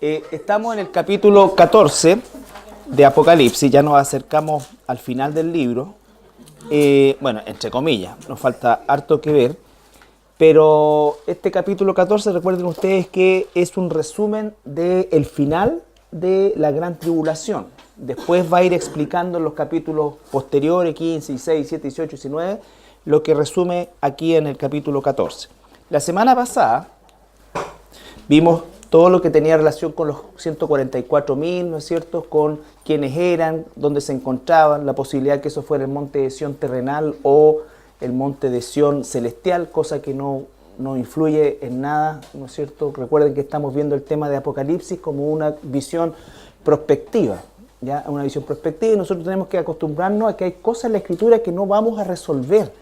Estamos en el capítulo 14 de Apocalipsis, ya nos acercamos al final del libro. Bueno, entre comillas, nos falta harto que ver, pero este capítulo 14, recuerden ustedes que es un resumen del final de la gran tribulación. Después va a ir explicando en los capítulos posteriores, 15, 16, 17, 18, 19, lo que resume aquí en el capítulo 14. La semana pasada vimos todo lo que tenía relación con los 144.000, ¿no es cierto?, con quiénes eran, dónde se encontraban, la posibilidad que eso fuera el monte de Sión terrenal o el monte de Sión celestial, cosa que no influye en nada, ¿no es cierto? Recuerden que estamos viendo el tema de Apocalipsis como una visión prospectiva, ¿ya? Una visión prospectiva, y nosotros tenemos que acostumbrarnos a que hay cosas en la Escritura que no vamos a resolver,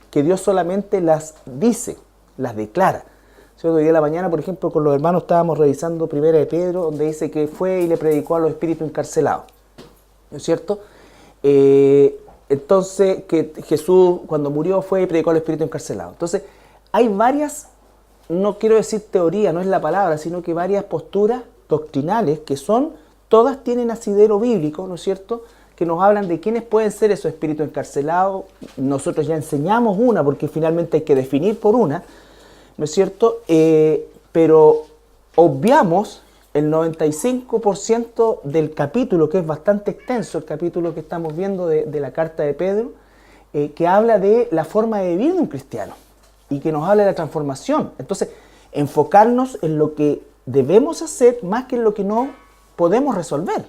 que Dios solamente las dice, las declara. Hoy día de la mañana, por ejemplo, con los hermanos estábamos revisando Primera de Pedro, donde dice que fue y le predicó a los espíritus encarcelados, ¿no es cierto? Entonces, que Jesús cuando murió fue y predicó a los espíritus encarcelados. Entonces, hay varias, no quiero decir teoría, no es la palabra, sino que varias posturas doctrinales que todas tienen asidero bíblico, ¿no es cierto?, que nos hablan de quiénes pueden ser esos espíritus encarcelados. Nosotros ya enseñamos una, porque finalmente hay que definir por una, ¿no es cierto? Pero obviamos el 95% del capítulo, que es bastante extenso, el capítulo que estamos viendo de la carta de Pedro, que habla de la forma de vivir de un cristiano y que nos habla de la transformación. Entonces, enfocarnos en lo que debemos hacer más que en lo que no podemos resolver,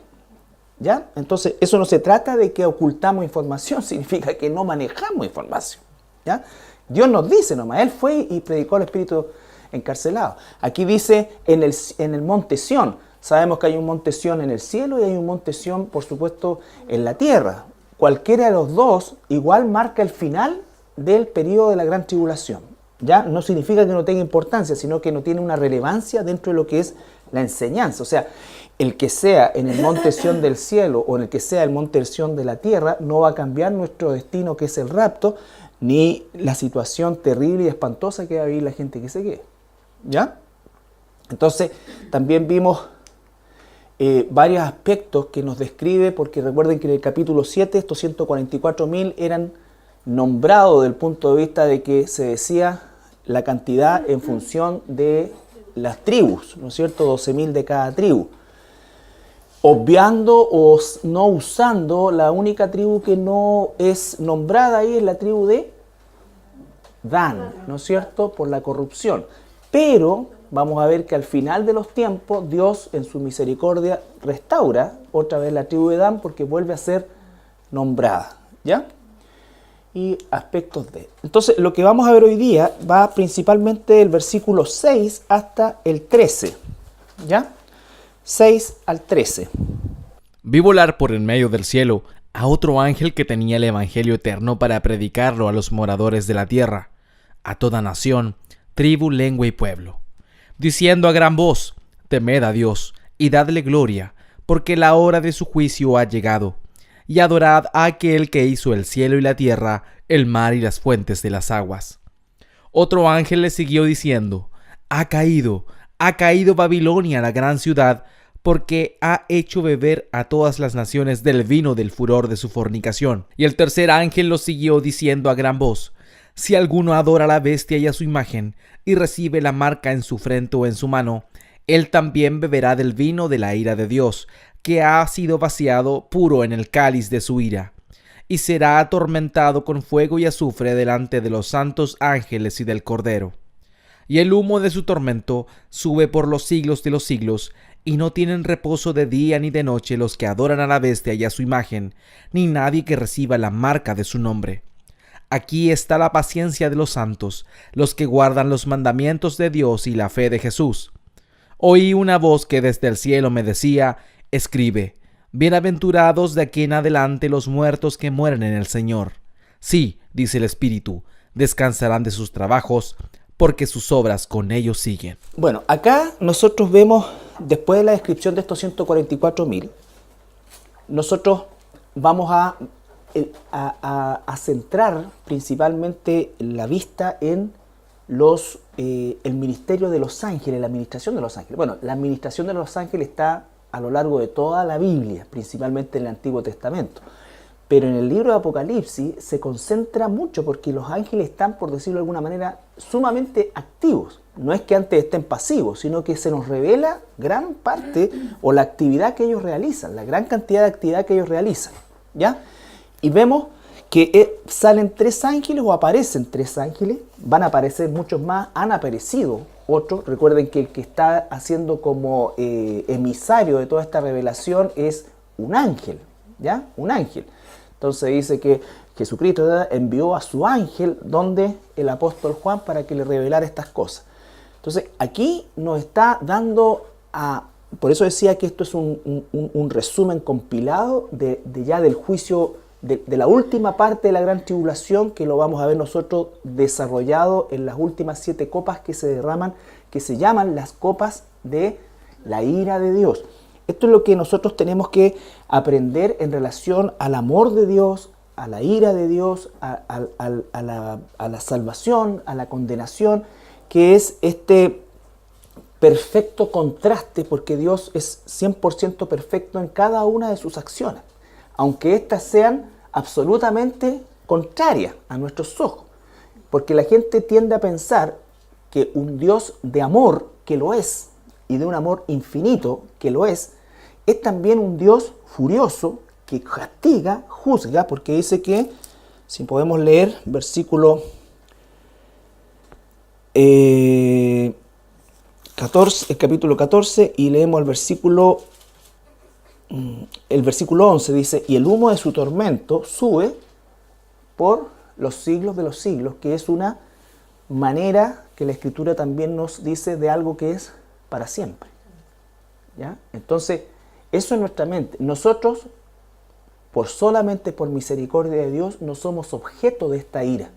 ¿ya? Entonces, eso no se trata de que ocultamos información, significa que no manejamos información, ¿ya? Dios nos dice nomás, Él fue y predicó al espíritu encarcelado. Aquí dice en el monte Sión. Sabemos que hay un monte Sión en el cielo y hay un monte Sión, por supuesto, en la tierra. Cualquiera de los dos igual marca el final del periodo de la gran tribulación. Ya no significa que no tenga importancia, sino que no tiene una relevancia dentro de lo que es la enseñanza. O sea, el que sea en el monte Sión del cielo o en el que sea el monte Sión de la tierra no va a cambiar nuestro destino, que es el rapto, ni la situación terrible y espantosa que va a vivir la gente que se quede, ¿ya? Entonces, también vimos varios aspectos que nos describe, porque recuerden que en el capítulo 7 estos 144.000 eran nombrados desde el punto de vista de que se decía la cantidad en función de las tribus, ¿no es cierto? 12.000 de cada tribu. Obviando o no usando, la única tribu que no es nombrada ahí es la tribu de Dan, ¿no es cierto?, por la corrupción. Pero vamos a ver que al final de los tiempos, Dios en su misericordia restaura otra vez la tribu de Dan porque vuelve a ser nombrada, ¿ya? Y aspectos de... Entonces, lo que vamos a ver hoy día va principalmente del versículo 6 hasta el 13, ¿ya? 6 al 13. Vi volar por en medio del cielo a otro ángel que tenía el evangelio eterno para predicarlo a los moradores de la tierra, a toda nación, tribu, lengua y pueblo, diciendo a gran voz: temed a Dios y dadle gloria, porque la hora de su juicio ha llegado, y adorad a aquel que hizo el cielo y la tierra, el mar y las fuentes de las aguas. Otro ángel le siguió diciendo: ha caído Babilonia, la gran ciudad, porque ha hecho beber a todas las naciones del vino del furor de su fornicación. Y el tercer ángel lo siguió diciendo a gran voz: si alguno adora a la bestia y a su imagen, y recibe la marca en su frente o en su mano, él también beberá del vino de la ira de Dios, que ha sido vaciado puro en el cáliz de su ira, y será atormentado con fuego y azufre delante de los santos ángeles y del Cordero. Y el humo de su tormento sube por los siglos de los siglos, y no tienen reposo de día ni de noche los que adoran a la bestia y a su imagen, ni nadie que reciba la marca de su nombre. Aquí está la paciencia de los santos, los que guardan los mandamientos de Dios y la fe de Jesús. Oí una voz que desde el cielo me decía: escribe, bienaventurados de aquí en adelante los muertos que mueren en el Señor. Sí, dice el Espíritu, descansarán de sus trabajos, porque sus obras con ellos siguen. Bueno, acá nosotros vemos, después de la descripción de estos 144.000, nosotros vamos a centrar principalmente la vista en el ministerio de los ángeles, la administración de los ángeles. Bueno, la administración de los ángeles está a lo largo de toda la Biblia, principalmente en el Antiguo Testamento. Pero en el libro de Apocalipsis se concentra mucho porque los ángeles están, por decirlo de alguna manera, sumamente activos. No es que antes estén pasivos, sino que se nos revela gran parte o la actividad que ellos realizan, la gran cantidad de actividad que ellos realizan, ¿ya? Y vemos que salen 3 ángeles o aparecen 3 ángeles, van a aparecer muchos más, han aparecido otros. Recuerden que el que está haciendo como emisario de toda esta revelación es un ángel, ¿ya? Un ángel. Entonces dice que Jesucristo, ¿verdad?, envió a su ángel donde el apóstol Juan para que le revelara estas cosas. Entonces aquí nos está dando por eso decía que esto es un resumen compilado ya del juicio, de la última parte de la gran tribulación, que lo vamos a ver nosotros desarrollado en las últimas 7 copas que se derraman, que se llaman las copas de la ira de Dios. Esto es lo que nosotros tenemos que aprender en relación al amor de Dios, a la ira de Dios, a la salvación, a la condenación, que es este perfecto contraste, porque Dios es 100% perfecto en cada una de sus acciones, aunque éstas sean absolutamente contrarias a nuestros ojos. Porque la gente tiende a pensar que un Dios de amor, que lo es, y de un amor infinito, que lo es también un Dios furioso que castiga, juzga, porque dice que, si podemos leer versículo 14, el capítulo 14, y leemos el versículo 11, dice: y el humo de su tormento sube por los siglos de los siglos, que es una manera que la Escritura también nos dice de algo que es para siempre, ¿ya? Entonces, eso es nuestra mente. Nosotros, solamente por misericordia de Dios, no somos objeto de esta ira.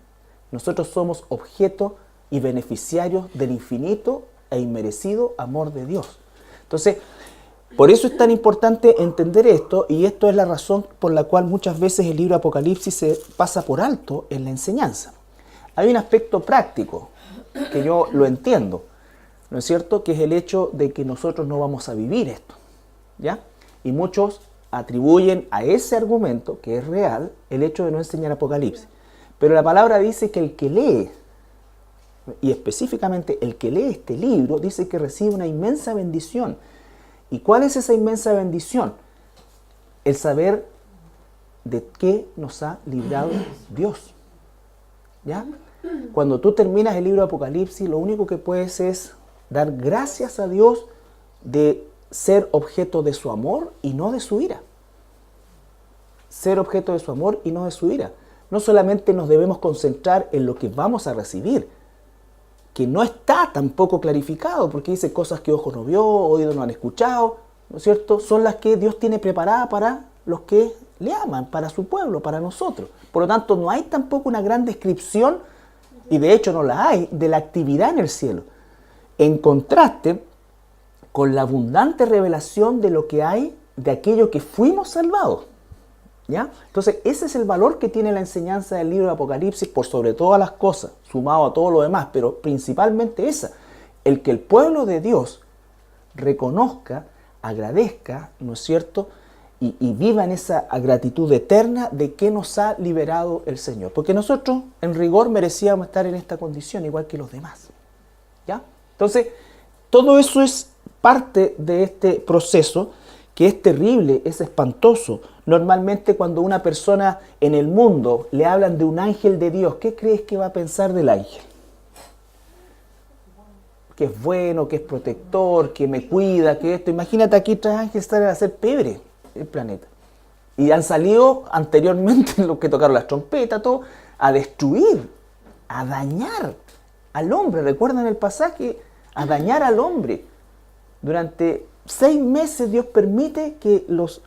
Nosotros somos objeto y beneficiarios del infinito e inmerecido amor de Dios. Entonces, por eso es tan importante entender esto, y esto es la razón por la cual muchas veces el libro de Apocalipsis se pasa por alto en la enseñanza. Hay un aspecto práctico que yo lo entiendo, ¿no es cierto?, que es el hecho de que nosotros no vamos a vivir esto, ¿ya? Y muchos atribuyen a ese argumento, que es real, el hecho de no enseñar Apocalipsis. Pero la palabra dice que el que lee, y específicamente el que lee este libro, dice que recibe una inmensa bendición. ¿Y cuál es esa inmensa bendición? El saber de qué nos ha librado Dios, ¿ya? Cuando tú terminas el libro de Apocalipsis, lo único que puedes es dar gracias a Dios de ser objeto de su amor y no de su ira. Ser objeto de su amor y no de su ira. No solamente nos debemos concentrar en lo que vamos a recibir, que no está tampoco clarificado, porque dice cosas que ojo no vio, oído no han escuchado, ¿no es cierto? Son las que Dios tiene preparadas para los que le aman, para su pueblo, para nosotros. Por lo tanto, no hay tampoco una gran descripción, y de hecho no la hay, de la actividad en el cielo. En contraste con la abundante revelación de lo que hay de aquello que fuimos salvados, ¿ya? Entonces, ese es el valor que tiene la enseñanza del libro de Apocalipsis por sobre todas las cosas, sumado a todo lo demás, pero principalmente esa, el que el pueblo de Dios reconozca, agradezca, ¿no es cierto?, y viva en esa gratitud eterna de que nos ha liberado el Señor. Porque nosotros, en rigor, merecíamos estar en esta condición, igual que los demás, ¿ya? Entonces, todo eso es parte de este proceso que es terrible, es espantoso. Normalmente cuando una persona en el mundo le hablan de un ángel de Dios, ¿qué crees que va a pensar del ángel? Que es bueno, que es protector, que me cuida, que esto. Imagínate aquí 3 ángeles están a hacer pebre el planeta. Y han salido anteriormente los que tocaron las trompetas, todo, a destruir, a dañar al hombre. ¿Recuerdan el pasaje? A dañar al hombre. Durante 6 meses Dios permite que los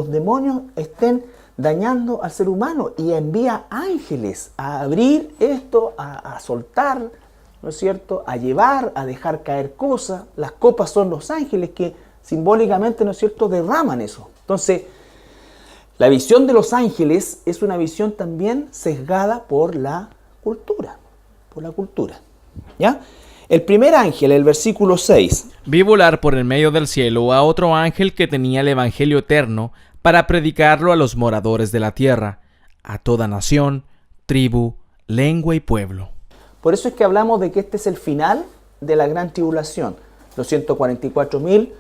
demonios estén dañando al ser humano y envía ángeles a abrir esto, a soltar, ¿no es cierto?, a llevar, a dejar caer cosas. Las copas son los ángeles que simbólicamente, ¿no es cierto?, derraman eso. Entonces, la visión de los ángeles es una visión también sesgada por la cultura, ¿Ya? El primer ángel, el versículo 6. Vi volar por el medio del cielo a otro ángel que tenía el evangelio eterno para predicarlo a los moradores de la tierra, a toda nación, tribu, lengua y pueblo. Por eso es que hablamos de que este es el final de la gran tribulación. Los 144.000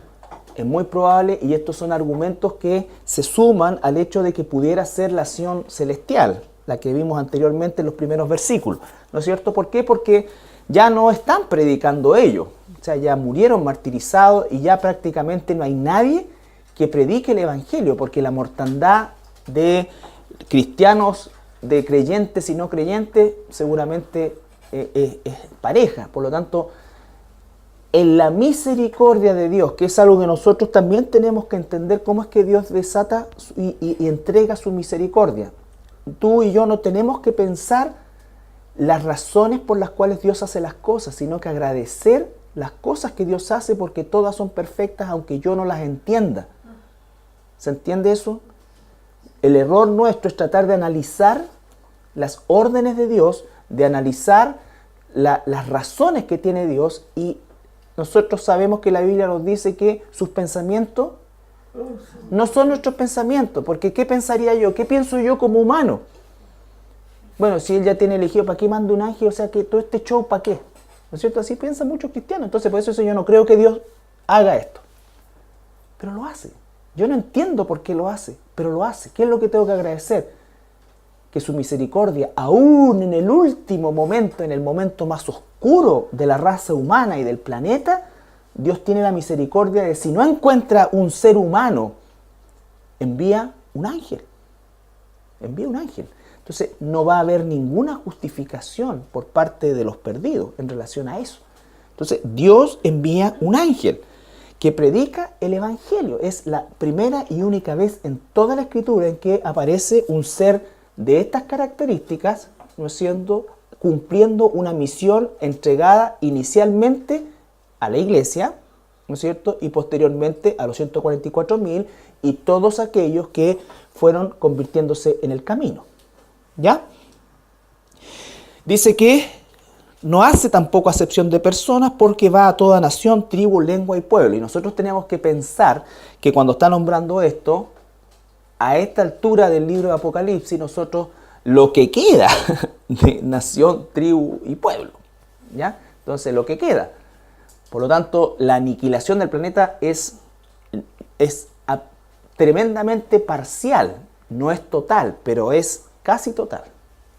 es muy probable, y estos son argumentos que se suman al hecho de que pudiera ser la acción celestial, la que vimos anteriormente en los primeros versículos. ¿No es cierto? ¿Por qué? Porque ya no están predicando ellos. O sea, ya murieron martirizados y ya prácticamente no hay nadie que predique el evangelio, porque la mortandad de cristianos, de creyentes y no creyentes, seguramente es pareja. Por lo tanto, en la misericordia de Dios, que es algo que nosotros también tenemos que entender, cómo es que Dios desata y entrega su misericordia. Tú y yo no tenemos que pensar las razones por las cuales Dios hace las cosas, sino que agradecer las cosas que Dios hace, porque todas son perfectas aunque yo no las entienda. ¿Se entiende eso? El error nuestro es tratar de analizar las órdenes de Dios, de analizar las razones que tiene Dios, y nosotros sabemos que la Biblia nos dice que sus pensamientos no son nuestros pensamientos, porque ¿qué pensaría yo? ¿Qué pienso yo como humano? Bueno, si Él ya tiene elegido, ¿para qué manda un ángel? O sea, que todo este show, ¿para qué? ¿No es cierto? Así piensan muchos cristianos. Entonces, por eso yo no creo que Dios haga esto. Pero lo hace. Yo no entiendo por qué lo hace, pero lo hace. ¿Qué es lo que tengo que agradecer? Que su misericordia, aún en el último momento, en el momento más oscuro de la raza humana y del planeta, Dios tiene la misericordia de, si no encuentra un ser humano, envía un ángel. Envía un ángel. Entonces no va a haber ninguna justificación por parte de los perdidos en relación a eso. Entonces Dios envía un ángel que predica el evangelio. Es la primera y única vez en toda la escritura en que aparece un ser de estas características, ¿no es cierto?, cumpliendo una misión entregada inicialmente a la iglesia, ¿no es cierto?, y posteriormente a los 144.000 y todos aquellos que fueron convirtiéndose en el camino. ¿Ya? Dice que no hace tampoco acepción de personas, porque va a toda nación, tribu, lengua y pueblo. Y nosotros tenemos que pensar que cuando está nombrando esto, a esta altura del libro de Apocalipsis, nosotros lo que queda de nación, tribu y pueblo, ¿ya? Entonces, lo que queda. Por lo tanto, la aniquilación del planeta es tremendamente parcial. No es total, pero es casi total,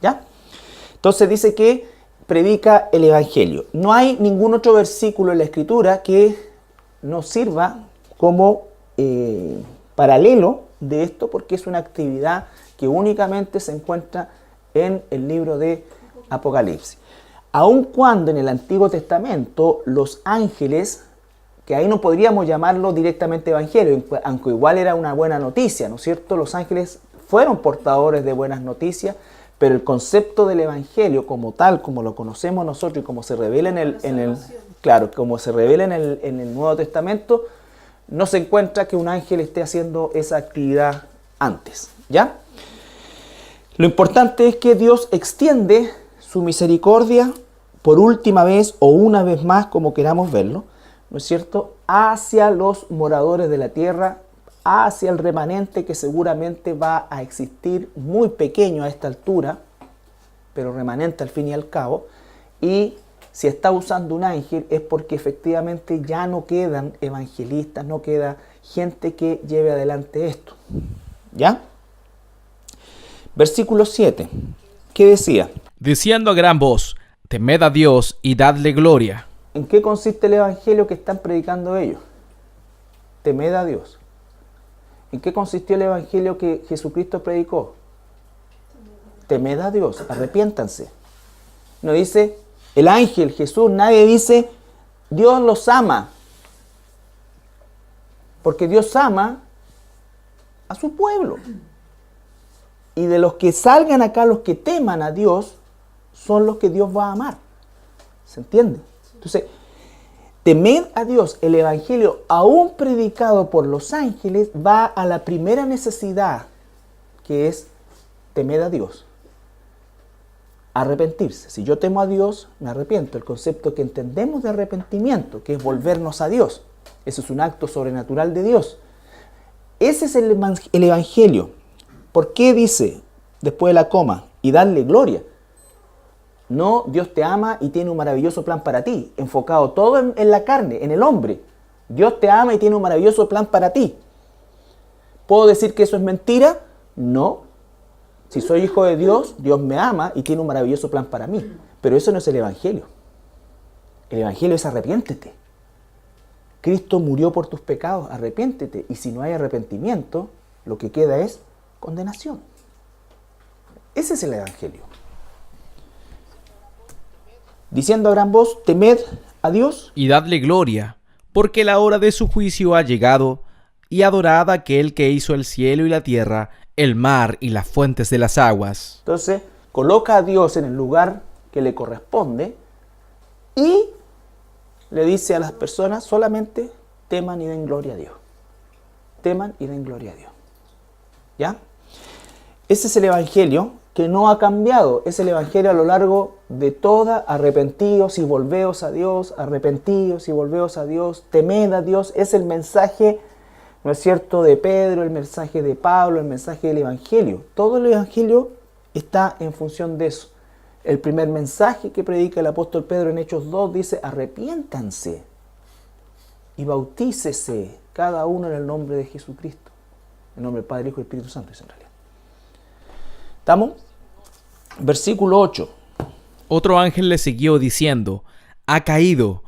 ¿ya? Entonces dice que predica el evangelio. No hay ningún otro versículo en la escritura que nos sirva como paralelo de esto, porque es una actividad que únicamente se encuentra en el libro de Apocalipsis. Aun cuando en el Antiguo Testamento los ángeles, que ahí no podríamos llamarlo directamente evangelio, aunque igual era una buena noticia, ¿no es cierto? Los ángeles fueron portadores de buenas noticias, pero el concepto del evangelio como tal, como lo conocemos nosotros y como se revela como se revela en el Nuevo Testamento, no se encuentra que un ángel esté haciendo esa actividad antes, ¿ya? Lo importante es que Dios extiende su misericordia por última vez o una vez más, como queramos verlo, ¿no es cierto?, hacia los moradores de la tierra, hacia el remanente que seguramente va a existir, muy pequeño a esta altura, pero remanente al fin y al cabo. Y si está usando un ángel es porque efectivamente ya no quedan evangelistas, no queda gente que lleve adelante esto, ¿ya? Versículo 7, ¿qué decía? Diciendo a gran voz, temed a Dios y dadle gloria. ¿En qué consiste el evangelio que están predicando ellos? Temed a Dios. ¿En qué consistió el evangelio que Jesucristo predicó? Temed a Dios, arrepiéntanse. No dice el ángel, Jesús, nadie dice Dios los ama. Porque Dios ama a su pueblo. Y de los que salgan acá, los que teman a Dios, son los que Dios va a amar. ¿Se entiende? Entonces, temed a Dios. El evangelio, aún predicado por los ángeles, va a la primera necesidad, que es temed a Dios. arrepentirse. Si yo temo a Dios, me arrepiento. El concepto que entendemos de arrepentimiento, que es volvernos a Dios. Eso es un acto sobrenatural de Dios. Ese es el Evangelio. ¿Por qué dice, después de la coma, y darle gloria? No, Dios te ama y tiene un maravilloso plan para ti, enfocado todo en la carne, en el hombre. Dios te ama y tiene un maravilloso plan para ti. ¿Puedo decir que eso es mentira? No. Si soy hijo de Dios, Dios me ama y tiene un maravilloso plan para mí. Pero eso no es el Evangelio. El Evangelio es arrepiéntete. Cristo murió por tus pecados, arrepiéntete. Y si no hay arrepentimiento, lo que queda es condenación. Ese es el Evangelio. Diciendo a gran voz, temed a Dios y dadle gloria, porque la hora de su juicio ha llegado, y adorad a aquel que hizo el cielo y la tierra, el mar y las fuentes de las aguas. Entonces, coloca a Dios en el lugar que le corresponde y le dice a las personas solamente teman y den gloria a Dios. Teman y den gloria a Dios. ¿Ya? Ese es el Evangelio que no ha cambiado. Es el Evangelio a lo largo de toda. Arrepentidos y volveos a Dios, arrepentidos y volveos a Dios, temed a Dios. Es el mensaje, ¿no es cierto?, de Pedro, el mensaje de Pablo, el mensaje del Evangelio. Todo el Evangelio está en función de eso. El primer mensaje que predica el apóstol Pedro en Hechos 2 dice, arrepiéntanse y bautícese cada uno en el nombre de Jesucristo. En nombre del Padre, Hijo y Espíritu Santo, es en realidad. ¿Estamos? Versículo 8. Otro ángel le siguió diciendo, ha caído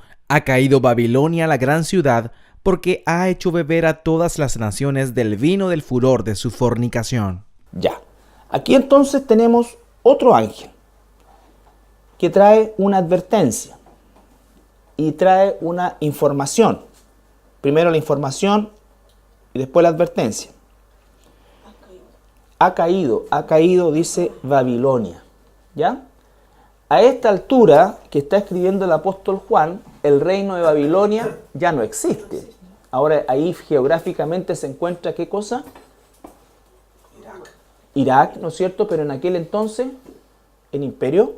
Babilonia, la gran ciudad, porque ha hecho beber a todas las naciones del vino del furor de su fornicación. Ya. Aquí entonces tenemos otro ángel que trae una advertencia y trae una información. Primero la información y después la advertencia. Ha caído, dice Babilonia. ¿Ya? A esta altura que está escribiendo el apóstol Juan, el reino de Babilonia ya no existe. Ahora ahí geográficamente se encuentra ¿qué cosa? Irak, ¿no es cierto? Pero en aquel entonces el imperio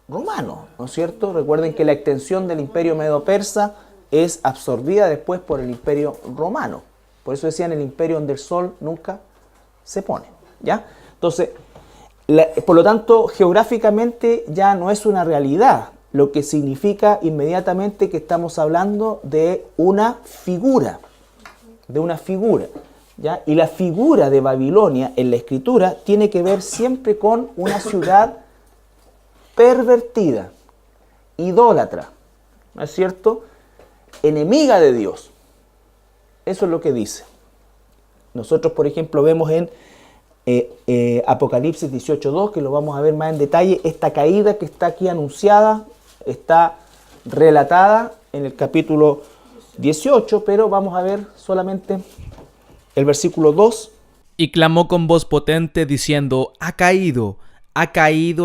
romano, ¿no es cierto? Recuerden que la extensión del imperio medo-persa es absorbida después por el imperio romano. Por eso decían el imperio donde el sol nunca se pone. ¿Ya? Entonces, por lo tanto, geográficamente ya no es una realidad, lo que significa inmediatamente que estamos hablando de una figura, ¿ya? Y la figura de Babilonia en la Escritura tiene que ver siempre con una ciudad pervertida, idólatra, ¿no es cierto? Enemiga de Dios. Eso es lo que dice. Nosotros, por ejemplo, vemos en Apocalipsis 18:2, que lo vamos a ver más en detalle, esta caída que está aquí anunciada, está relatada en el capítulo 18, pero vamos a ver solamente el versículo 2. Y clamó con voz potente diciendo, ha caído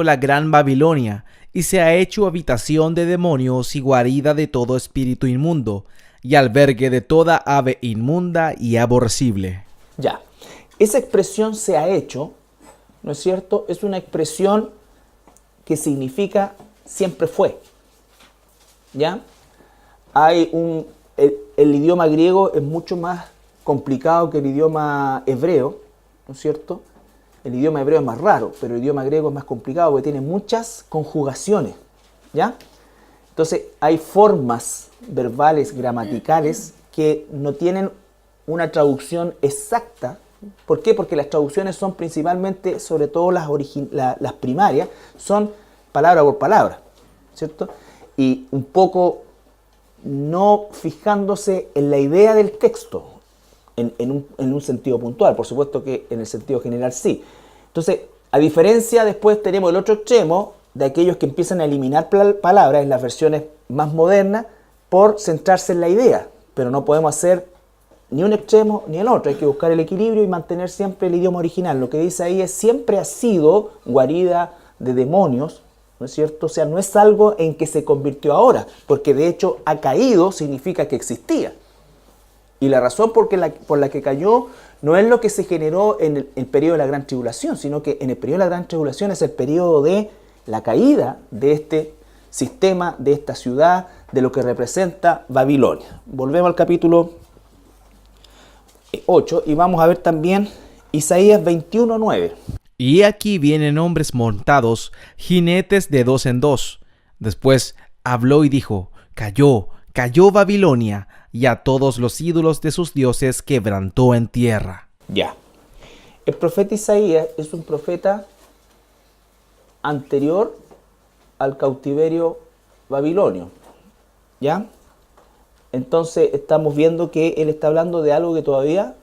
la gran Babilonia, y se ha hecho habitación de demonios y guarida de todo espíritu inmundo, y albergue de toda ave inmunda y aborrecible. Ya. Esa expresión se ha hecho, ¿no es cierto? Es una expresión que significa siempre fue. ¿Ya? El idioma griego es mucho más complicado que el idioma hebreo, ¿no es cierto? El idioma hebreo es más raro, pero el idioma griego es más complicado porque tiene muchas conjugaciones. ¿Ya? Entonces hay formas verbales, gramaticales, que no tienen una traducción exacta. ¿Por qué? Porque las traducciones son principalmente, sobre todo las primarias, son palabra por palabra, ¿cierto? Y un poco no fijándose en la idea del texto, en un sentido puntual, por supuesto que en el sentido general sí. Entonces, a diferencia, después tenemos el otro extremo de aquellos que empiezan a eliminar palabras en las versiones más modernas por centrarse en la idea, pero no podemos hacer ni un extremo ni el otro, hay que buscar el equilibrio y mantener siempre el idioma original. Lo que dice ahí es siempre ha sido guarida de demonios, ¿no es cierto? O sea, no es algo en que se convirtió ahora, porque de hecho ha caído significa que existía. Y la razón por la que cayó no es lo que se generó en el periodo de la Gran Tribulación, sino que en el periodo de la Gran Tribulación es el periodo de la caída de este sistema, de esta ciudad, de lo que representa Babilonia. Volvemos al capítulo 8 y vamos a ver también Isaías 21:9. Y aquí vienen hombres montados, jinetes de 2 en 2. Después habló y dijo: cayó, cayó Babilonia, y a todos los ídolos de sus dioses quebrantó en tierra. Ya. El profeta Isaías es un profeta anterior al cautiverio babilonio. ¿Ya? Entonces estamos viendo que él está hablando de algo que todavía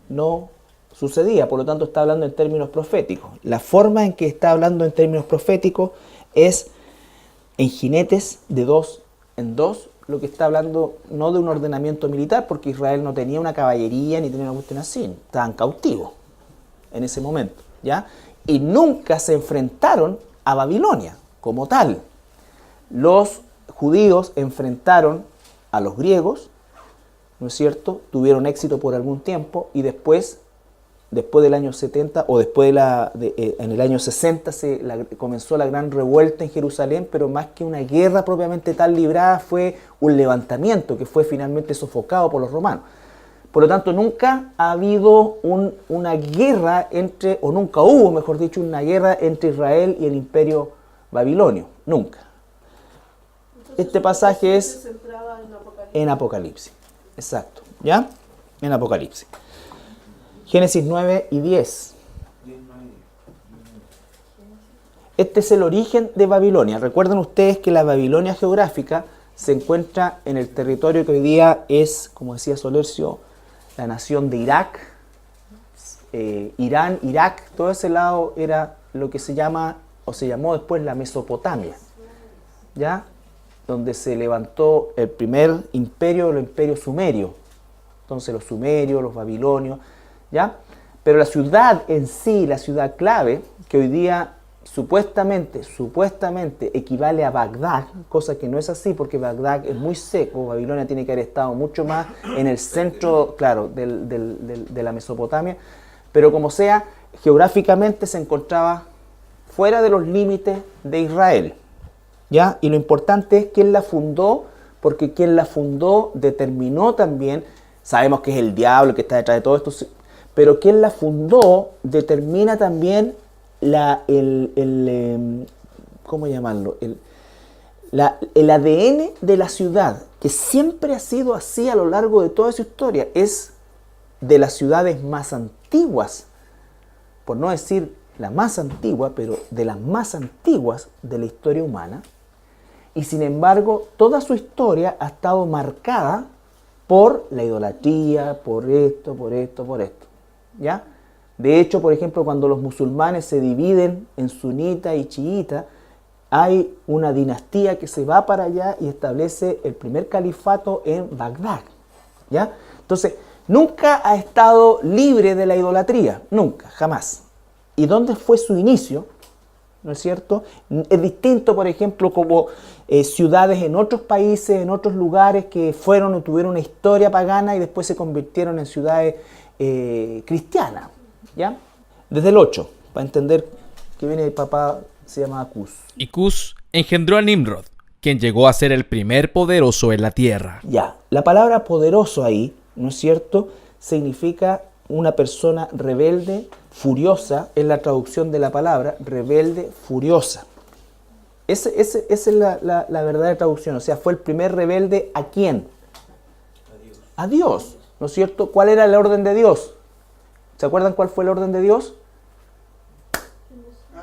no sucedía, por lo tanto está hablando en términos proféticos. La forma en que está hablando en términos proféticos es en jinetes de 2 en 2, lo que está hablando no de un ordenamiento militar, porque Israel no tenía una caballería ni tenía una cuestión así, estaban cautivos en ese momento, ¿ya? Y nunca se enfrentaron a Babilonia como tal. Los judíos enfrentaron a los griegos, ¿no es cierto? Tuvieron éxito por algún tiempo y después del año 70 o después en el año 60 comenzó la gran revuelta en Jerusalén, pero más que una guerra propiamente tal librada fue un levantamiento que fue finalmente sofocado por los romanos. Por lo tanto, nunca ha habido una guerra o nunca hubo, mejor dicho, una guerra entre Israel y el imperio babilonio. Nunca. Entonces, este pasaje es se centraba en Apocalipsis. Exacto. ¿Ya? En Apocalipsis. Génesis 9 y 10. Este es el origen de Babilonia. Recuerden ustedes que la Babilonia geográfica se encuentra en el territorio que hoy día es, como decía Solercio, la nación de Irak, Irán, Irak, todo ese lado era lo que se llama, o se llamó después la Mesopotamia, ¿ya? Donde se levantó el primer imperio, el imperio sumerio. Entonces los sumerios, los babilonios, ¿ya? Pero la ciudad en sí, la ciudad clave, que hoy día supuestamente equivale a Bagdad, cosa que no es así porque Bagdad es muy seco, Babilonia tiene que haber estado mucho más en el centro, claro, de la Mesopotamia, pero como sea, geográficamente se encontraba fuera de los límites de Israel, ¿ya? Y lo importante es quién la fundó, porque quien la fundó determinó también, sabemos que es el diablo que está detrás de todo esto, pero quien la fundó determina también ¿cómo llamarlo? El ADN de la ciudad, que siempre ha sido así a lo largo de toda su historia, es de las ciudades más antiguas, por no decir la más antigua, pero de las más antiguas de la historia humana, y sin embargo toda su historia ha estado marcada por la idolatría, por esto, ¿ya? De hecho, por ejemplo, cuando los musulmanes se dividen en sunita y chiita, hay una dinastía que se va para allá y establece el primer califato en Bagdad, ¿ya? Entonces, nunca ha estado libre de la idolatría, nunca, jamás. ¿Y dónde fue su inicio? ¿No es cierto? Es distinto, por ejemplo, como ciudades en otros países, en otros lugares que fueron o tuvieron una historia pagana y después se convirtieron en ciudades cristianas. ¿Ya? Desde el 8, para entender que viene el papá, se llama Cus. Y Cus engendró a Nimrod, quien llegó a ser el primer poderoso en la tierra. Ya, la palabra poderoso ahí, ¿no es cierto?, significa una persona rebelde, furiosa, es la traducción de la palabra, rebelde, furiosa. Esa es la verdadera traducción, o sea, fue el primer rebelde ¿a quién? A Dios, ¿no es cierto? ¿Cuál era el orden de Dios? ¿Se acuerdan cuál fue el orden de Dios?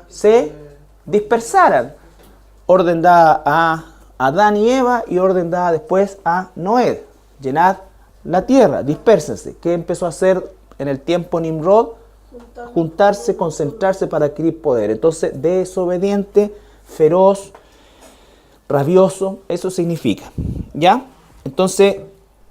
Se dispersaran. Orden dada a Adán y Eva y orden dada después a Noé. Llenad la tierra, dispérsense. ¿Qué empezó a hacer en el tiempo Nimrod? Juntarse, concentrarse para adquirir poder. Entonces, desobediente, feroz, rabioso, eso significa. ¿Ya? Entonces,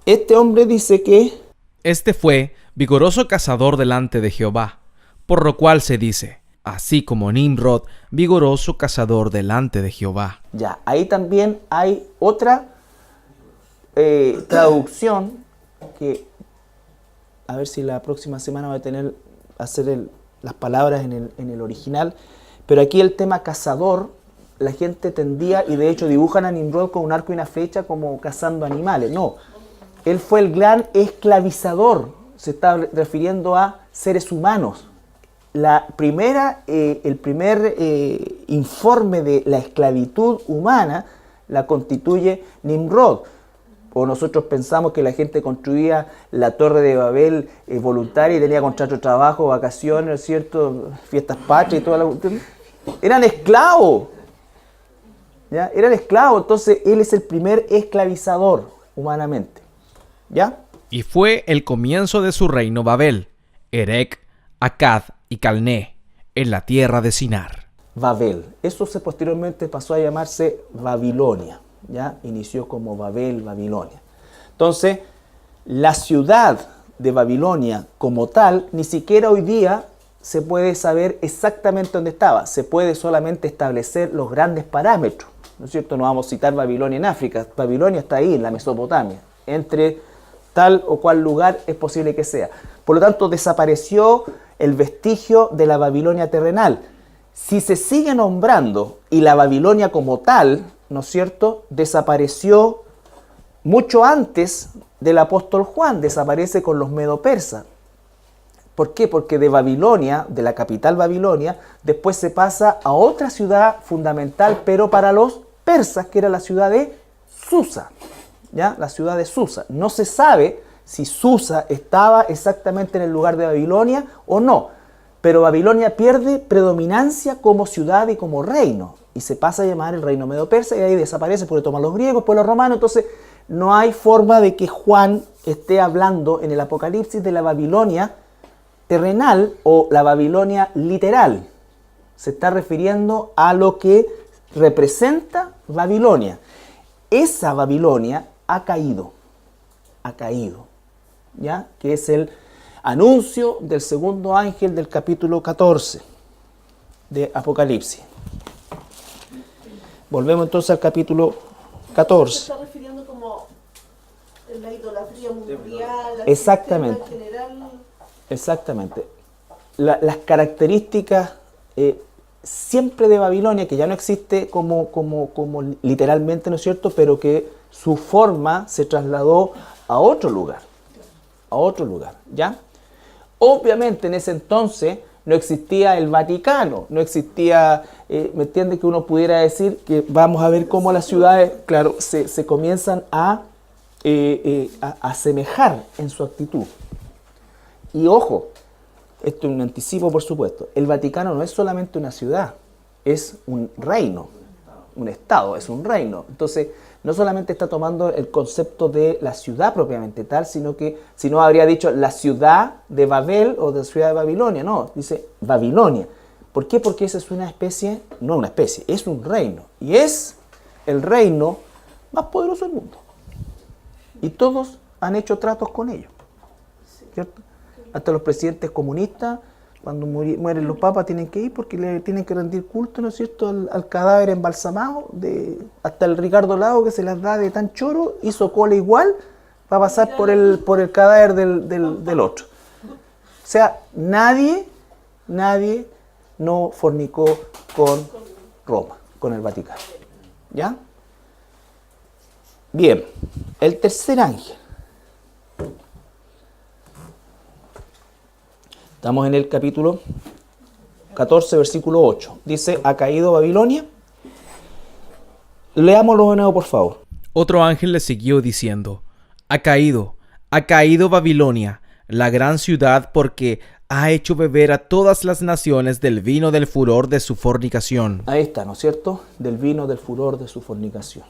este hombre dice que este fue vigoroso cazador delante de Jehová, por lo cual se dice, así como Nimrod, vigoroso cazador delante de Jehová. Ya, ahí también hay otra traducción que, a ver si la próxima semana voy a hacer las palabras en el original, pero aquí el tema cazador la gente tendía, y de hecho dibujan a Nimrod con un arco y una flecha como cazando animales. No, él fue el gran esclavizador, se está refiriendo a seres humanos. El primer informe de la esclavitud humana la constituye Nimrod. O nosotros pensamos que la gente construía la Torre de Babel voluntaria y tenía contrato de trabajo, vacaciones, ¿no es cierto? Fiestas patrias y toda la... Eran esclavos. ¿Ya? Eran esclavos, entonces él es el primer esclavizador humanamente. ¿Ya? Y fue el comienzo de su reino Babel, Erec, Akkad y Calné, en la tierra de Sinar. Babel. Eso posteriormente pasó a llamarse Babilonia. ¿Ya? Inició como Babel, Babilonia. Entonces, la ciudad de Babilonia como tal, ni siquiera hoy día se puede saber exactamente dónde estaba. Se puede solamente establecer los grandes parámetros. ¿No es cierto? No vamos a citar Babilonia en África. Babilonia está ahí, en la Mesopotamia. Entre tal o cual lugar es posible que sea. Por lo tanto, desapareció el vestigio de la Babilonia terrenal. Si se sigue nombrando, y la Babilonia como tal, ¿no es cierto?, desapareció mucho antes del apóstol Juan, desaparece con los medo-persas. ¿Por qué? Porque de Babilonia, de la capital Babilonia, después se pasa a otra ciudad fundamental, pero para los persas, que era la ciudad de Susa. ¿Ya? La ciudad de Susa. No se sabe si Susa estaba exactamente en el lugar de Babilonia o no, pero Babilonia pierde predominancia como ciudad y como reino, y se pasa a llamar el reino medo-persa, y ahí desaparece porque toman los griegos, después los romanos. Entonces no hay forma de que Juan esté hablando en el Apocalipsis de la Babilonia terrenal o la Babilonia literal. Se está refiriendo a lo que representa Babilonia. Esa Babilonia ha caído, ¿ya? Que es el anuncio del segundo ángel del capítulo 14 de Apocalipsis. Volvemos entonces al capítulo 14. Se está refiriendo como la idolatría mundial, Exactamente. el sistema en general. Exactamente. Las características siempre de Babilonia, que ya no existe como literalmente, ¿no es cierto?, pero que su forma se trasladó a otro lugar, ¿ya? Obviamente en ese entonces no existía el Vaticano, no existía, ¿me entiende?, que uno pudiera decir que vamos a ver cómo las ciudades, claro, se comienzan a asemejar en su actitud. Y ojo, esto es un anticipo, por supuesto, el Vaticano no es solamente una ciudad, es un reino, un estado, es un reino. Entonces, no solamente está tomando el concepto de la ciudad propiamente tal, sino que, si no habría dicho la ciudad de Babel o de la ciudad de Babilonia, no, dice Babilonia. ¿Por qué? Porque esa es una especie, no una especie, es un reino. Y es el reino más poderoso del mundo. Y todos han hecho tratos con ellos, ¿cierto? Hasta los presidentes comunistas, cuando mueren los papas, tienen que ir porque le tienen que rendir culto, ¿no es cierto?, al cadáver embalsamado. Hasta el Ricardo Lago, que se las da de tan choro, hizo cola igual para pasar por el cadáver del otro. O sea, nadie no fornicó con Roma, con el Vaticano. ¿Ya? Bien, el tercer ángel. Estamos en el capítulo 14, versículo 8. Dice, ¿ha caído Babilonia? Leámoslo de nuevo, por favor. Otro ángel le siguió diciendo, ha caído Babilonia, la gran ciudad, porque ha hecho beber a todas las naciones del vino del furor de su fornicación. Ahí está, ¿no es cierto? Del vino del furor de su fornicación.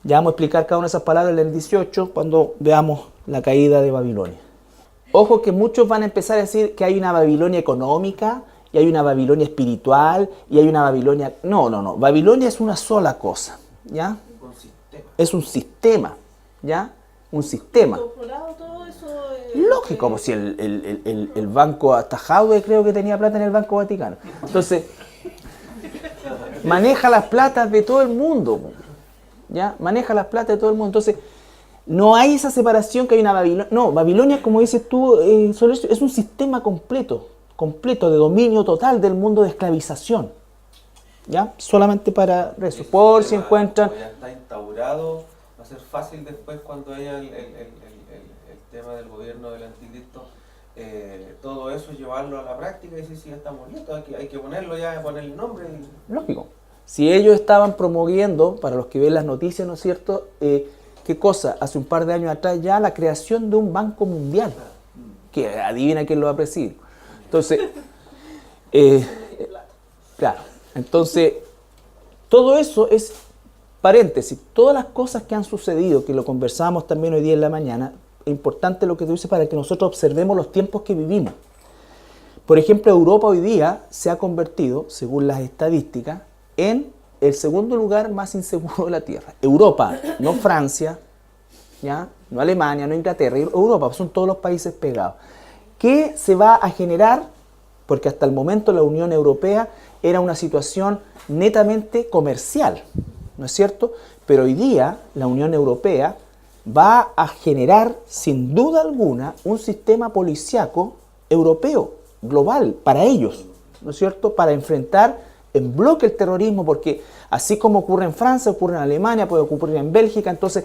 Ya vamos a explicar cada una de esas palabras en el 18 cuando veamos la caída de Babilonia. Ojo que muchos van a empezar a decir que hay una Babilonia económica, y hay una Babilonia espiritual, y hay una Babilonia... No. Babilonia es una sola cosa, ¿ya? Es un sistema, ¿ya? Un sistema. Todo eso, lógico, como si el banco, hasta Jaude creo que tenía plata en el Banco Vaticano. Entonces, maneja las platas de todo el mundo, ¿ya? Maneja las platas de todo el mundo. Entonces, no hay esa separación que hay una Babilonia. No, Babilonia, como dices tú, es un sistema completo de dominio total del mundo de esclavización. ¿Ya? Solamente para eso, por si encuentran... Ya está instaurado, va a ser fácil después cuando haya el tema del gobierno del anticristo, todo eso llevarlo a la práctica y decir si ya estamos listos, hay que ponerlo ya, poner el nombre. Lógico. Si ellos estaban promoviendo, para los que ven las noticias, ¿no es cierto? ¿Qué cosa? Hace un par de años atrás ya la creación de un banco mundial, que adivina quién lo va a presidir. Entonces, claro, entonces, todo eso es paréntesis. Todas las cosas que han sucedido, que lo conversamos también hoy día en la mañana, es importante lo que tú dices para que nosotros observemos los tiempos que vivimos. Por ejemplo, Europa hoy día se ha convertido, según las estadísticas, en el segundo lugar más inseguro de la Tierra. Europa, no Francia, ¿ya? No Alemania, no Inglaterra, Europa, son todos los países pegados. ¿Qué se va a generar? Porque hasta el momento la Unión Europea era una situación netamente comercial, ¿no es cierto? Pero hoy día la Unión Europea va a generar, sin duda alguna, un sistema policíaco europeo, global, para ellos, ¿no es cierto? Para enfrentar en bloque el terrorismo, porque así como ocurre en Francia, ocurre en Alemania, puede ocurrir en Bélgica, entonces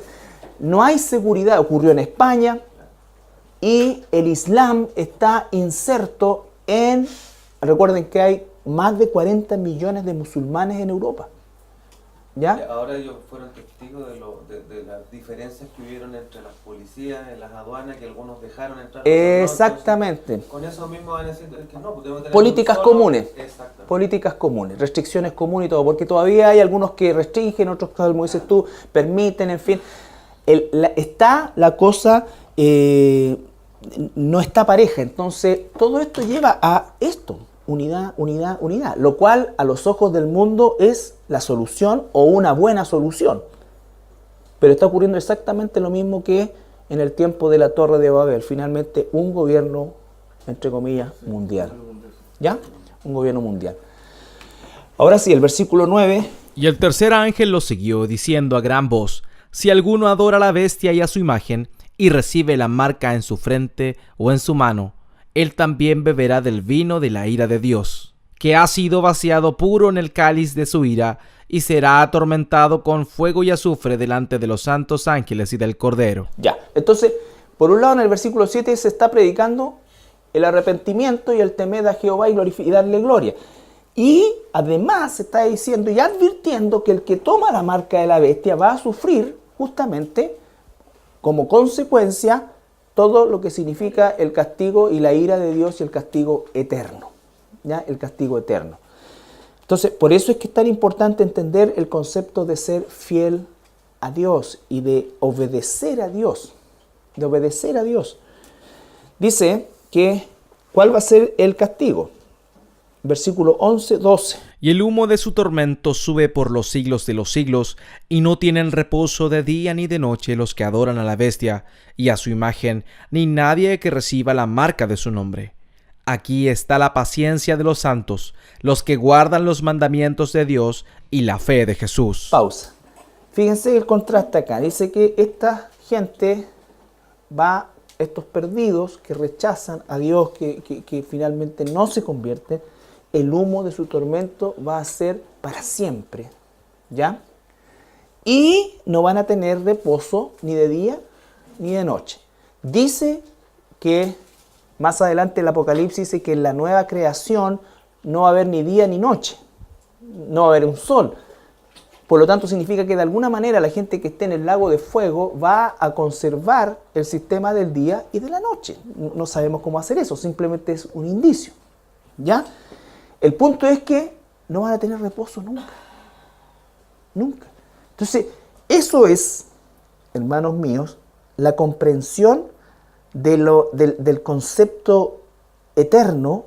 no hay seguridad, ocurrió en España, y el Islam está inserto en, recuerden que hay más de 40 millones de musulmanes en Europa. ¿Ya? Ahora ellos fueron testigos de las diferencias que hubieron entre las policías, en las aduanas, que algunos dejaron entrar. Exactamente. Entonces, con eso mismo van a decir que no, pues debemos tener políticas comunes. Exactamente. Políticas comunes, restricciones comunes y todo, porque todavía hay algunos que restringen, otros, como dices tú, permiten, en fin. Está la cosa, no está pareja, entonces todo esto lleva a esto. Unidad, unidad, unidad, lo cual a los ojos del mundo es la solución o una buena solución. Pero está ocurriendo exactamente lo mismo que en el tiempo de la Torre de Babel, finalmente un gobierno, entre comillas, mundial. ¿Ya? Un gobierno mundial. Ahora sí, el versículo 9. Y el tercer ángel lo siguió, diciendo a gran voz: si alguno adora a la bestia y a su imagen, y recibe la marca en su frente o en su mano, él también beberá del vino de la ira de Dios, que ha sido vaciado puro en el cáliz de su ira, y será atormentado con fuego y azufre delante de los santos ángeles y del Cordero. Ya, entonces, por un lado en el versículo 7 se está predicando el arrepentimiento y el temer a Jehová y darle gloria. Y además se está diciendo y advirtiendo que el que toma la marca de la bestia va a sufrir justamente como consecuencia todo lo que significa el castigo y la ira de Dios y el castigo eterno. ¿Ya? El castigo eterno. Entonces, por eso es que es tan importante entender el concepto de ser fiel a Dios y de obedecer a Dios. De obedecer a Dios. Dice que, ¿cuál va a ser el castigo? Versículo 11, 12. Y el humo de su tormento sube por los siglos de los siglos, y no tienen reposo de día ni de noche los que adoran a la bestia y a su imagen, ni nadie que reciba la marca de su nombre. Aquí está la paciencia de los santos, los que guardan los mandamientos de Dios y la fe de Jesús. Pausa. Fíjense el contraste acá. Dice que esta gente va, estos perdidos que rechazan a Dios, que finalmente no se convierten, el humo de su tormento va a ser para siempre, ¿ya? Y no van a tener reposo ni de día ni de noche. Dice que más adelante el Apocalipsis dice que en la nueva creación no va a haber ni día ni noche, no va a haber un sol. Por lo tanto, significa que de alguna manera la gente que esté en el lago de fuego va a conservar el sistema del día y de la noche. No sabemos cómo hacer eso, simplemente es un indicio, ¿ya? El punto es que no van a tener reposo nunca. Nunca. Entonces, eso es, hermanos míos, la comprensión del concepto eterno,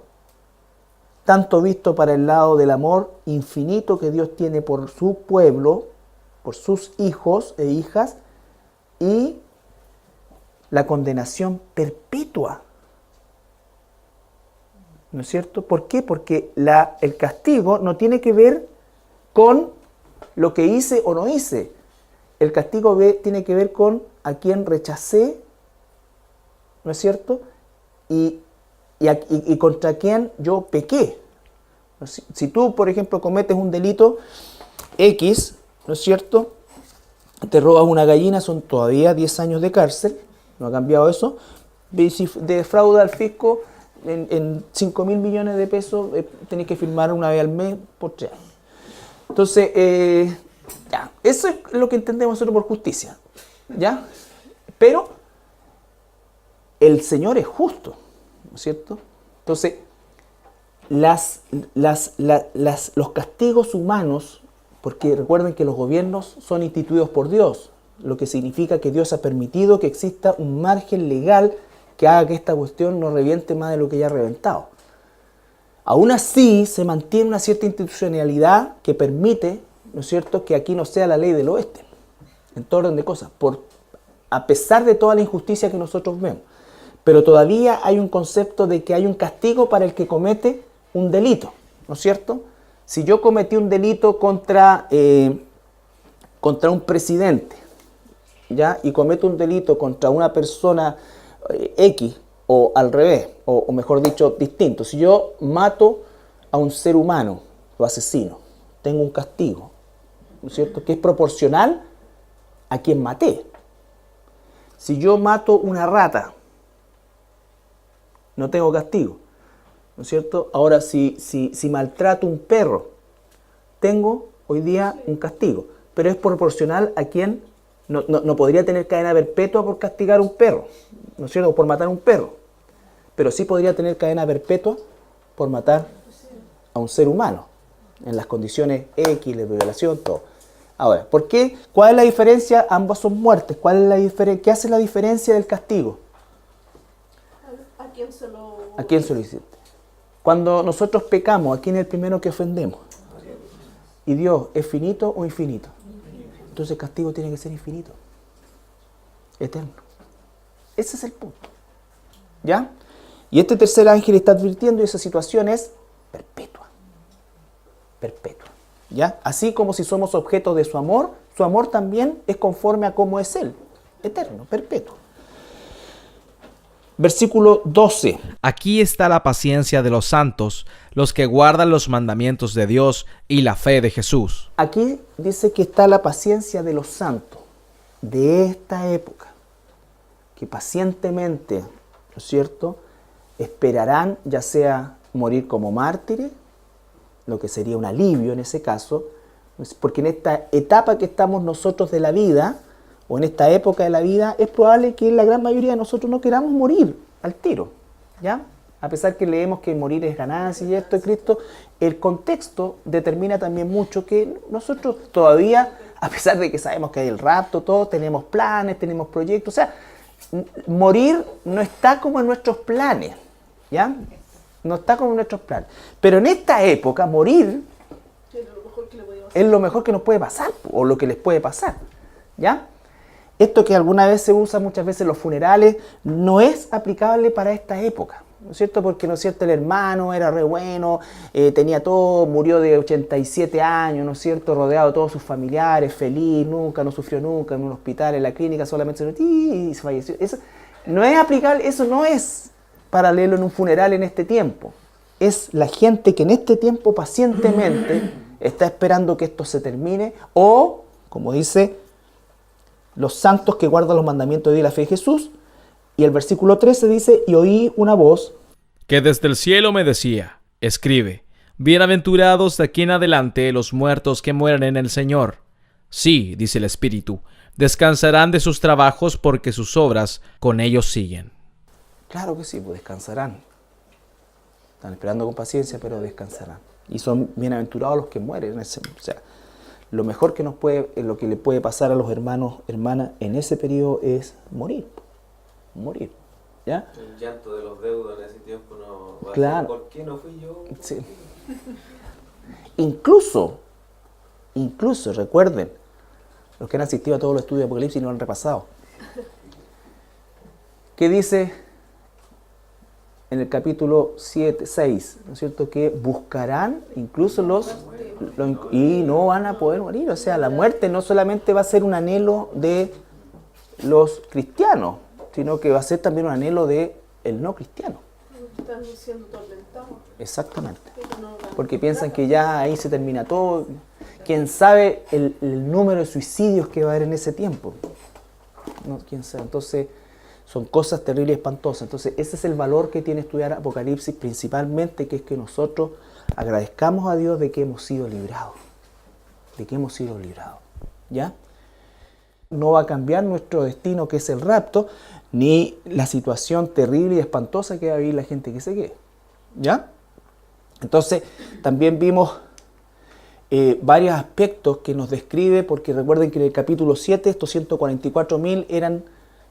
tanto visto para el lado del amor infinito que Dios tiene por su pueblo, por sus hijos e hijas, y la condenación perpetua. ¿No es cierto? ¿Por qué? Porque el castigo no tiene que ver con lo que hice o no hice. El castigo tiene que ver con a quien rechacé, ¿no es cierto? Y contra quien yo pequé, Si tú, por ejemplo, cometes un delito X, ¿no es cierto? Te robas una gallina, son todavía 10 años de cárcel, no ha cambiado eso. Y si defrauda al fisco en 5.000 millones de pesos, tenés que firmar una vez al mes por 3 años. Entonces, ya, eso es lo que entendemos nosotros por justicia, ¿ya? Pero el Señor es justo, ¿no es cierto? Entonces, los castigos humanos, porque recuerden que los gobiernos son instituidos por Dios, lo que significa que Dios ha permitido que exista un margen legal que haga que esta cuestión no reviente más de lo que ya ha reventado. Aún así, se mantiene una cierta institucionalidad que permite, ¿no es cierto?, que aquí no sea la ley del oeste, en todo orden de cosas, a pesar de toda la injusticia que nosotros vemos. Pero todavía hay un concepto de que hay un castigo para el que comete un delito, ¿no es cierto? Si yo cometí un delito contra un presidente, ¿ya? Y cometo un delito contra una persona X, o al revés, o mejor dicho, distinto. Si yo mato a un ser humano, lo asesino, tengo un castigo, ¿no es cierto?, que es proporcional a quien maté. Si yo mato una rata, no tengo castigo, ¿no es cierto? Ahora, si maltrato un perro, tengo hoy día un castigo, pero es proporcional a quien no podría tener cadena perpetua por castigar a un perro, ¿no es cierto?, o por matar a un perro, pero sí podría tener cadena perpetua por matar a un ser humano, en las condiciones X, de violación, todo. Ahora, ¿por qué? ¿Cuál es la diferencia? Ambas son muertes. ¿Cuál es la diferencia? ¿Qué hace la diferencia del castigo? ¿A quién se lo...? ¿A quién se lo hiciste? Cuando nosotros pecamos, ¿a quién es el primero que ofendemos? ¿Y Dios es finito o infinito? Entonces el castigo tiene que ser infinito, eterno. Ese es el punto, ¿ya? Y este tercer ángel está advirtiendo, y esa situación es perpetua. Perpetua, ¿ya? Así como si somos objetos de su amor también es conforme a cómo es Él, eterno, perpetuo. Versículo 12. Aquí está la paciencia de los santos, los que guardan los mandamientos de Dios y la fe de Jesús. Aquí dice que está la paciencia de los santos de esta época, que pacientemente, ¿no es cierto?, esperarán ya sea morir como mártires, lo que sería un alivio en ese caso, porque en esta etapa que estamos nosotros de la vida, o en esta época de la vida, es probable que la gran mayoría de nosotros no queramos morir al tiro, ¿ya? A pesar que leemos que morir es ganancia y esto de Cristo, el contexto determina también mucho que nosotros todavía, a pesar de que sabemos que hay el rapto, todos tenemos planes, tenemos proyectos, o sea, morir no está como en nuestros planes, ¿ya? No está como en nuestros planes. Pero en esta época, morir es lo mejor que nos puede pasar, o lo que les puede pasar, ¿ya? Esto que alguna vez se usa muchas veces en los funerales, no es aplicable para esta época, ¿no es cierto? Porque, ¿no es cierto?, el hermano era re bueno, tenía todo, murió de 87 años, ¿no es cierto?, rodeado de todos sus familiares, feliz, no sufrió nunca en un hospital, en la clínica, solamente se falleció. Eso no es aplicable, eso no es paralelo en un funeral en este tiempo. Es la gente que en este tiempo pacientemente está esperando que esto se termine, o, como dice, los santos que guardan los mandamientos de Dios y la fe de Jesús. Y el versículo 13 dice, y oí una voz que desde el cielo me decía, escribe, bienaventurados de aquí en adelante los muertos que mueran en el Señor. Sí, dice el Espíritu, descansarán de sus trabajos porque sus obras con ellos siguen. Claro que sí, pues descansarán. Están esperando con paciencia, pero descansarán. Y son bienaventurados los que mueren. O sea, lo mejor que lo que le puede pasar a los hermanos, hermanas, en ese periodo es morir. Morir, ¿ya? El llanto de los deudos en ese tiempo no va Claro. a ser, ¿por qué no fui yo? Sí. Incluso, recuerden, los que han asistido a todos los estudios de Apocalipsis y no lo han repasado, ¿qué dice en el capítulo 6, ¿no es cierto?, que buscarán incluso y no van a poder morir. O sea, la muerte no solamente va a ser un anhelo de los cristianos, sino que va a ser también un anhelo de el no cristiano. Están siendo tormentados. Exactamente. Pero no la- Porque piensan que ya ahí se termina todo. ¿Quién sabe el número de suicidios que va a haber en ese tiempo? No, quién sabe. Entonces, son cosas terribles y espantosas. Entonces, ese es el valor que tiene estudiar Apocalipsis principalmente, que es que nosotros agradezcamos a Dios de que hemos sido librados. De que hemos sido librados. ¿Ya? No va a cambiar nuestro destino, que es el rapto, ni la situación terrible y espantosa que va a vivir la gente que se quede. ¿Ya? Entonces, también vimos varios aspectos que nos describe, porque recuerden que en el capítulo 7 estos 144.000 eran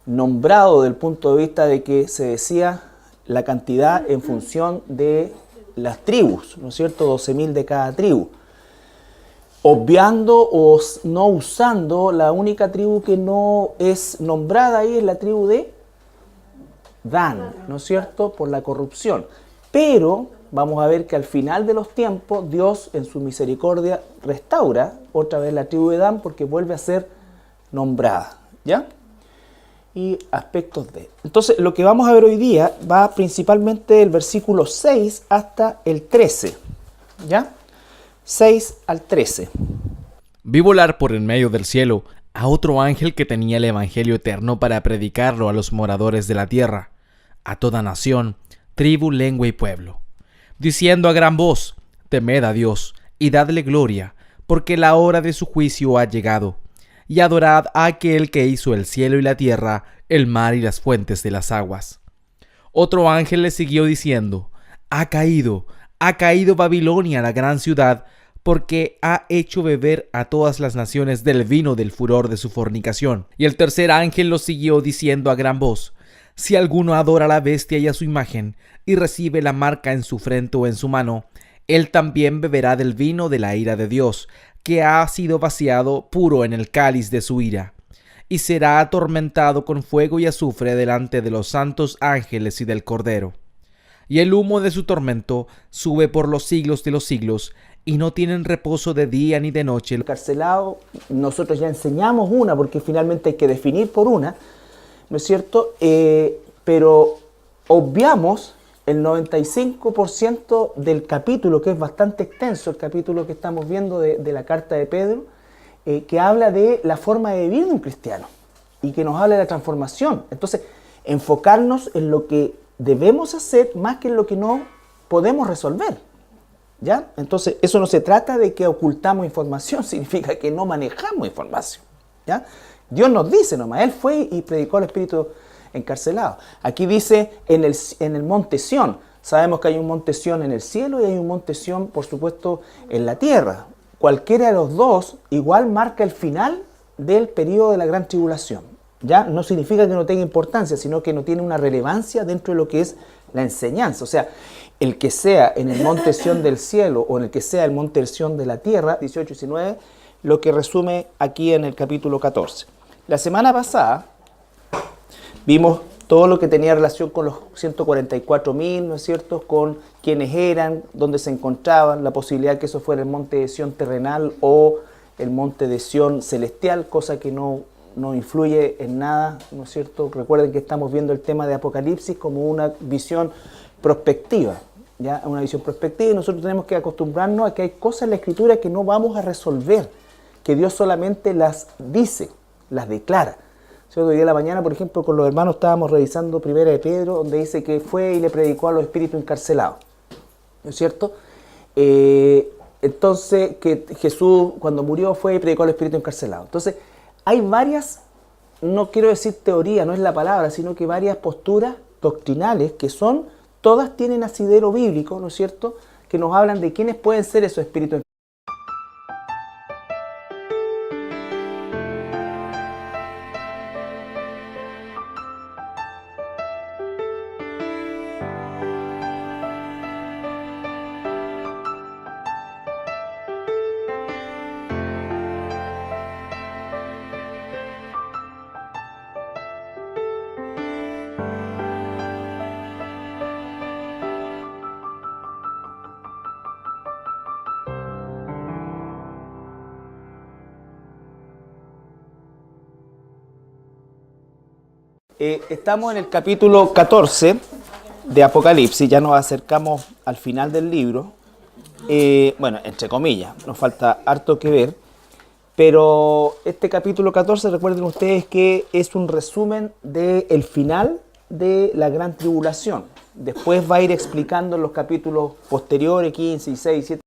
nombrados desde el punto de vista de que se decía la cantidad en función de las tribus, ¿no es cierto? 12.000 de cada tribu. Obviando o no usando, la única tribu que no es nombrada ahí es la tribu de Dan, ¿no es cierto? Por la corrupción. Pero vamos a ver que al final de los tiempos, Dios en su misericordia restaura otra vez la tribu de Dan porque vuelve a ser nombrada, ¿ya? Y aspectos de... Entonces, lo que vamos a ver hoy día va principalmente del versículo 6 hasta el 13, ¿ya? 6 al 13. Vi volar por en medio del cielo a otro ángel que tenía el evangelio eterno para predicarlo a los moradores de la tierra, a toda nación, tribu, lengua y pueblo, diciendo a gran voz: temed a Dios y dadle gloria, porque la hora de su juicio ha llegado, y adorad a aquel que hizo el cielo y la tierra, el mar y las fuentes de las aguas. Otro ángel le siguió diciendo: ha caído Babilonia, la gran ciudad, porque ha hecho beber a todas las naciones del vino del furor de su fornicación. Y el tercer ángel lo siguió diciendo a gran voz: si alguno adora a la bestia y a su imagen, y recibe la marca en su frente o en su mano, él también beberá del vino de la ira de Dios, que ha sido vaciado puro en el cáliz de su ira, y será atormentado con fuego y azufre delante de los santos ángeles y del Cordero. Y el humo de su tormento sube por los siglos de los siglos, y no tienen reposo de día ni de noche. Encarcelado, nosotros ya enseñamos una, porque finalmente hay que definir por una, ¿no es cierto? Pero obviamos el 95% del capítulo, que es bastante extenso, el capítulo que estamos viendo de la carta de Pedro, que habla de la forma de vivir de un cristiano y que nos habla de la transformación. Entonces, enfocarnos en lo que debemos hacer más que en lo que no podemos resolver, ¿ya? Entonces, eso no se trata de que ocultamos información, significa que no manejamos información, ¿ya? Dios nos dice nomás, Él fue y predicó al espíritu encarcelado. Aquí dice en el monte Sión. Sabemos que hay un monte Sión en el cielo y hay un monte Sión, por supuesto, en la tierra. Cualquiera de los dos igual marca el final del periodo de la gran tribulación. Ya no significa que no tenga importancia, sino que no tiene una relevancia dentro de lo que es la enseñanza. O sea, el que sea en el monte Sión del cielo o en el que sea el monte Sión de la tierra, 18 y 19, lo que resume aquí en el capítulo 14. La semana pasada vimos todo lo que tenía relación con los 144.000, ¿no es cierto?, con quiénes eran, dónde se encontraban, la posibilidad que eso fuera el monte de Sión terrenal o el monte de Sión celestial, cosa que no influye en nada, ¿no es cierto? Recuerden que estamos viendo el tema de Apocalipsis como una visión prospectiva, ¿ya? Una visión prospectiva, y nosotros tenemos que acostumbrarnos a que hay cosas en la Escritura que no vamos a resolver, que Dios solamente las dice, las declara. Hoy día de la mañana, por ejemplo, con los hermanos estábamos revisando Primera de Pedro, donde dice que fue y le predicó a los espíritus encarcelados, ¿no es cierto? Entonces, que Jesús cuando murió fue y predicó a los espíritus encarcelados. Entonces, hay varias, no quiero decir teoría, no es la palabra, sino que varias posturas doctrinales que todas tienen asidero bíblico, ¿no es cierto?, que nos hablan de quiénes pueden ser esos espíritus encarcelados. Estamos en el capítulo 14 de Apocalipsis, ya nos acercamos al final del libro. Bueno, entre comillas, nos falta harto que ver, pero este capítulo 14, recuerden ustedes que es un resumen del final de la gran tribulación. Después va a ir explicando en los capítulos posteriores, 15, 16, 17,